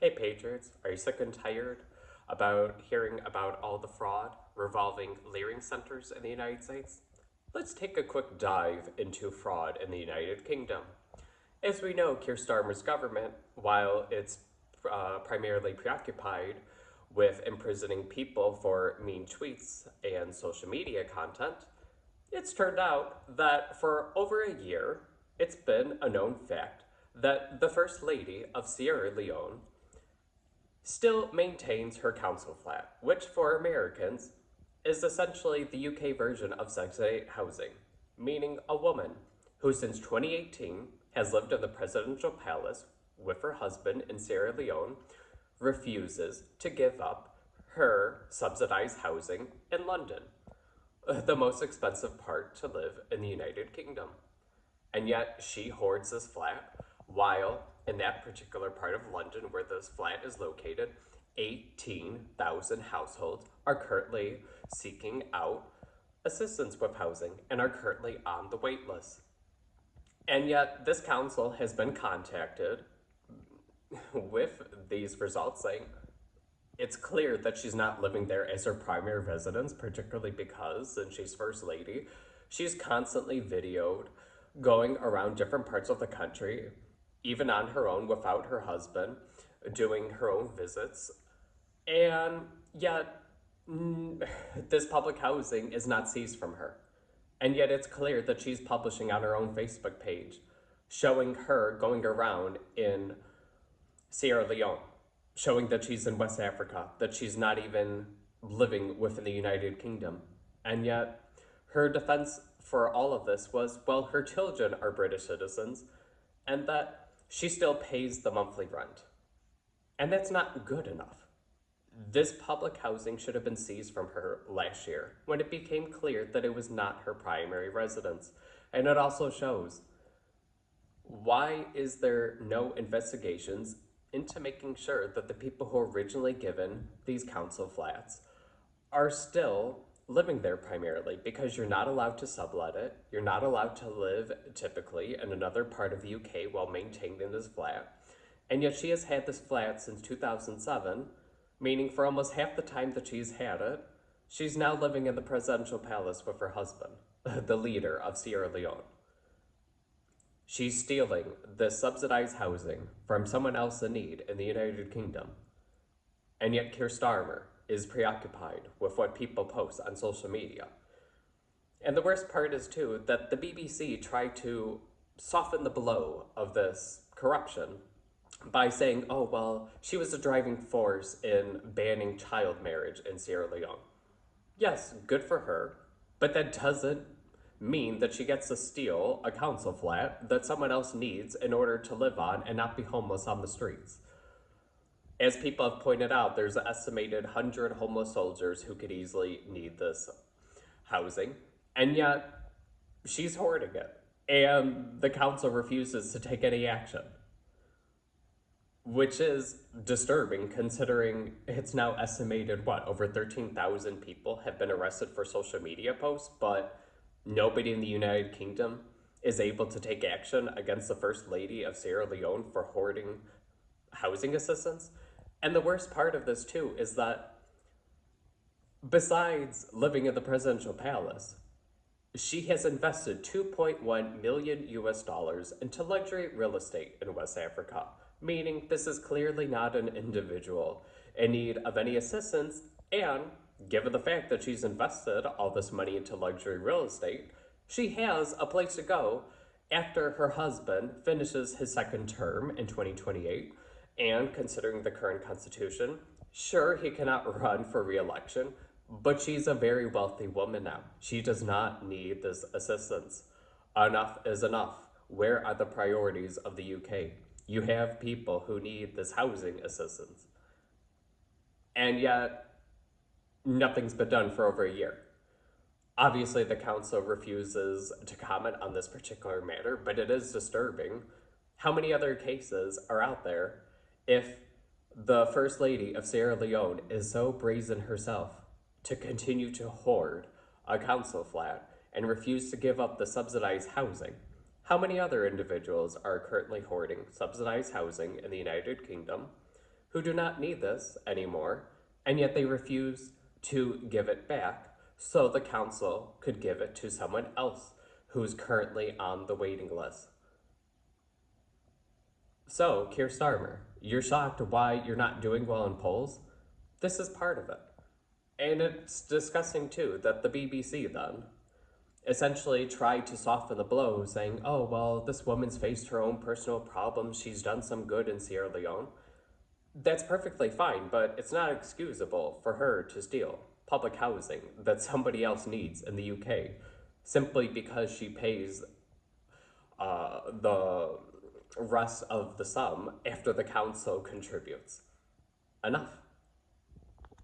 Hey Patriots, are you sick and tired about hearing about all the fraud revolving learning centers in the United States? Let's take a quick dive into fraud in the United Kingdom. As we know, Keir Starmer's government, while it's primarily preoccupied with imprisoning people for mean tweets and social media content, it's turned out that for over a year, it's been a known fact that the First Lady of Sierra Leone still maintains her council flat, which for Americans is essentially the UK version of subsidized housing, meaning a woman who since 2018 has lived in the presidential palace with her husband in Sierra Leone refuses to give up her subsidized housing in London, the most expensive part to live in the United Kingdom. And yet she hoards this flat while in that particular part of London where this flat is located, 18,000 households are currently seeking out assistance with housing and are currently on the wait list. And yet this council has been contacted with these results saying it's clear that she's not living there as her primary residence, particularly because, since she's First Lady, she's constantly videoed going around different parts of the country, even on her own without her husband, doing her own visits. And yet, this public housing is not seized from her. And yet it's clear that she's publishing on her own Facebook page, showing her going around in Sierra Leone, showing that she's in West Africa, that she's not even living within the United Kingdom. And yet her defense for all of this was, well, her children are British citizens and that she still pays the monthly rent. And that's not good enough. This public housing should have been seized from her last year when it became clear that it was not her primary residence. And it also shows, why is there no investigations into making sure that the people who were originally given these council flats are still living there primarily? Because you're not allowed to sublet it. You're not allowed to live typically in another part of the UK while maintaining this flat. And yet she has had this flat since 2007, meaning for almost half the time that she's had it, she's now living in the presidential palace with her husband, the leader of Sierra Leone. She's stealing this subsidized housing from someone else in need in the United Kingdom. And yet Keir Starmer is preoccupied with what people post on social media. And the worst part is, too, that the BBC tried to soften the blow of this corruption by saying, oh, well, she was a driving force in banning child marriage in Sierra Leone. Yes, good for her, but that doesn't mean that she gets to steal a council flat that someone else needs in order to live on and not be homeless on the streets. As people have pointed out, there's an estimated 100 homeless soldiers who could easily need this housing, and yet she's hoarding it, and the council refuses to take any action, which is disturbing considering it's now estimated, over 13,000 people have been arrested for social media posts, but nobody in the United Kingdom is able to take action against the First Lady of Sierra Leone for hoarding housing assistance. And the worst part of this, too, is that besides living in the presidential palace, she has invested 2.1 million US dollars into luxury real estate in West Africa, meaning this is clearly not an individual in need of any assistance. And given the fact that she's invested all this money into luxury real estate, she has a place to go after her husband finishes his second term in 2028. And considering the current constitution, sure, he cannot run for re-election, but she's a very wealthy woman now. She does not need this assistance. Enough is enough. Where are the priorities of the UK? You have people who need this housing assistance. And yet, nothing's been done for over a year. Obviously, the council refuses to comment on this particular matter, but it is disturbing. How many other cases are out there if the First Lady of Sierra Leone is so brazen herself to continue to hoard a council flat and refuse to give up the subsidized housing? How many other individuals are currently hoarding subsidized housing in the United Kingdom who do not need this anymore, and yet they refuse to give it back so the council could give it to someone else who's currently on the waiting list. So, Keir Starmer, you're shocked why you're not doing well in polls? This is part of it. And it's disgusting, too, that the BBC then essentially tried to soften the blow, saying, oh, well, this woman's faced her own personal problems. She's done some good in Sierra Leone. That's perfectly fine, but it's not excusable for her to steal public housing that somebody else needs in the UK simply because she pays the rest of the sum after the council contributes. Enough.